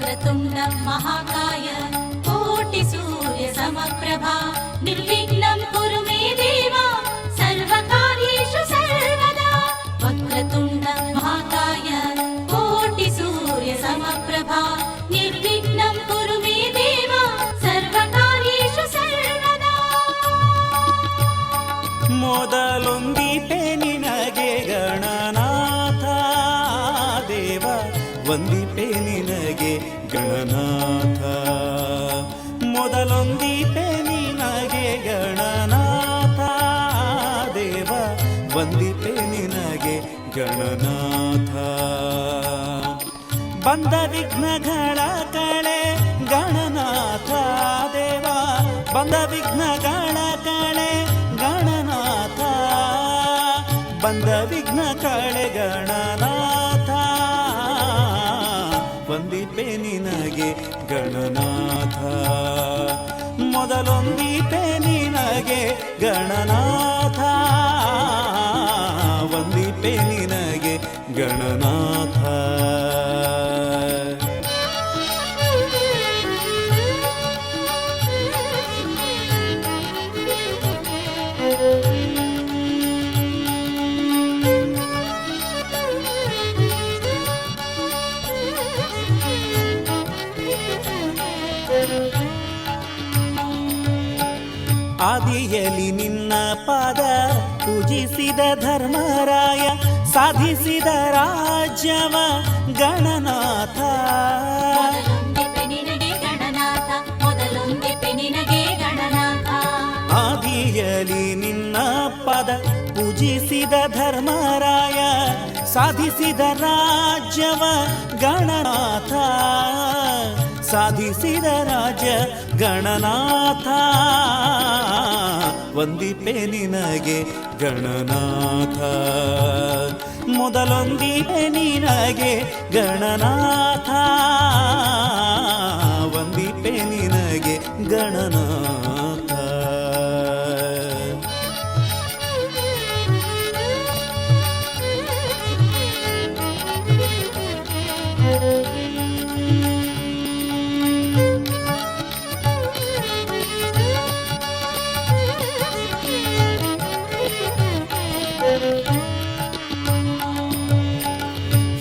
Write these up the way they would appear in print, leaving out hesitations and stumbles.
वक्रतुण्ड महाकाय कोटिसूर्य समप्रभा निर्विघ्नं कुरु मे देव सर्वकार्येषु सर्वदा। वक्रतुण्ड महाकाय कोटिसूर्य समप्रभा निर्विघ्नं कुरु मे देव सर्वकार्येषु सर्वदा। ಮೊದಲೊಂದಿಪೆ ನಿನಗೆ ಗಣನಾಥ ದೇವ ವಂದಿಪೆ ನಿನಗೆ ಗಣನಾಥ ಮೊದಲೊಂದಿಪೆ ನಿನಗೆ ಗಣನಾಥ ದೇವ ವಂದಿಪೆ ನಿನಗೆ ಗಣನಾಥ ಬಂದ ವಿಘ್ನಗಳ ಕಳೆ ಗಣನಾಥ ದೇವ ಬಂದ ವಿಘ್ನಗಳ ಕಳೆ ಗಣನಾಥ ಬಂದ ವಿಘ್ನ ಕಳೆ ಗಣನಾಥ ವಂದಿಪೆ ನಿನಗೆ ಗಣನಾಥ ಮೊದಲೊಂದಿಪೆ ನಿನಗೆ ಗಣನಾಥ ವಂದಿಪೆ ನಿನಗೆ ಗಣನಾಥ ಆದಿಯಲ್ಲಿ ನಿನ್ನ ಪಾದ ಪೂಜಿಸಿದ ಧರ್ಮರಾಯ ಸಾಧಿಸಿದ ರಾಜ್ಯವ ಗಣನಾಥ ಆದಿಯಲ್ಲಿ ನಿನ್ನ ಪಾದ ಪೂಜಿಸಿದ ಧರ್ಮರಾಯ ಸಾಧಿಸಿದ ರಾಜ್ಯವ ಗಣನಾಥ ಸಾಧಿಸಿದ ರಾಜ್ಯ ಗಣನಾಥ ವಂದಿಪೆ ನಿನಗೆ ಗಣನಾಥ ಮೊದಲೊಂದಿಪೆ ನಿನಗೆ ಗಣನಾಥ ವಂದಿಪೆ ನಿನಗೆ ಗಣನಾಥ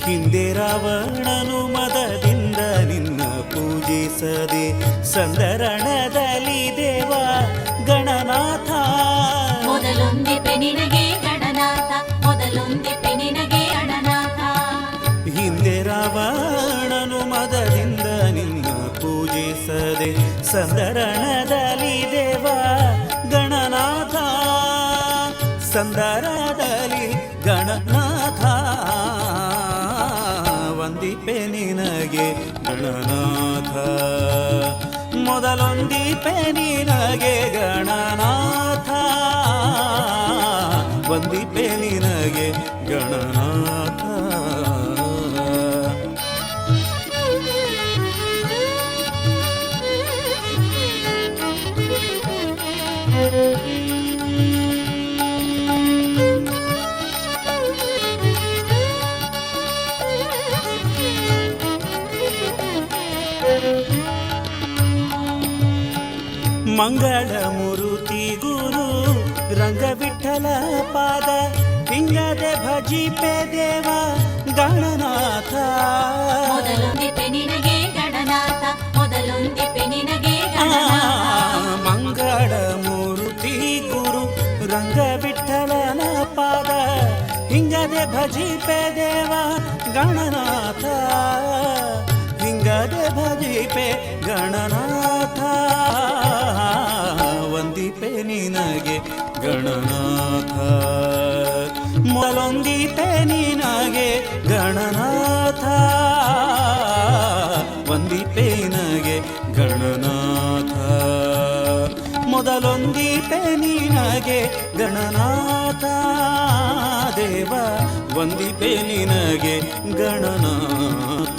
ಹಿಂದೆ ರಾವಣನು ಮದದಿಂದ ನಿನ್ನ ಪೂಜಿಸದೆ ಸಂದರಣದಲ್ಲಿ ದೇವ ಗಣನಾಥ ಮೊದಲೊಂದಿಪೆ ನಿನಗೆ ಗಣನಾಥ ಮೊದಲೊಂದಿಪೆ ನಿನಗೆ ಗಣನಾಥ ಹಿಂದೆ ರಾವಣನು ಮದದಿಂದ ನಿನ್ನ ಪೂಜಿಸದೆ ಸಂದರಣದಲ್ಲಿ ದೇವ ಗಣನಾಥ ಸಂದರದಲ್ಲಿ ಗಣನಾಥ ವಂದಿಪೆ ನಿನಗೆ ಗಣನಾಥ ಮೊದಲೊಂದಿಪೆ ನಿನಗೆ ಗಣನಾಥ ವಂದಿಪೆ ನಿನಗೆ ಗಣನಾಥ ಮಂಗಳ ಮೂರುತಿ ಗುರು ರಂಗವಿಠಲ ಪಾದ ಹಿಂಗದೆ ಭಜಿಪೆ ದೇವ ಗಣನಾಥ ಮೊದಲೊಂದಿಪೆ ನಿನಗೆ ಗಣನಾಥ ಮೊದಲೊಂದಿಪೆ ನಿನಗೆ ಗಣನಾಥ ಮಂಗಳ ಮೂರುತಿ ಗುರು ರಂಗವಿಠಲನ ಪಾದ ಹಿಂಗದೆ ಭಜಿಪೆ ದೇವ ಗಣನಾಥ ಹಿಂಗದೆ ಭಜಿಪೆ ಗಣನಾಥ ವಂದಿಪೆ ನಿನಗೆ ಗಣನಾಥ ಮೊದಲೊಂದಿಪೆ ನಿನಗೆ ಗಣನಾಥ ವಂದಿಪೆ ನಿನಗೆ ಗಣನಾಥ ಮೊದಲೊಂದಿಪೆ ನಿನಗೆ ಗಣನಾಥ ದೇವ ವಂದಿಪೆ ನಿನಗೆ ಗಣನಾಥ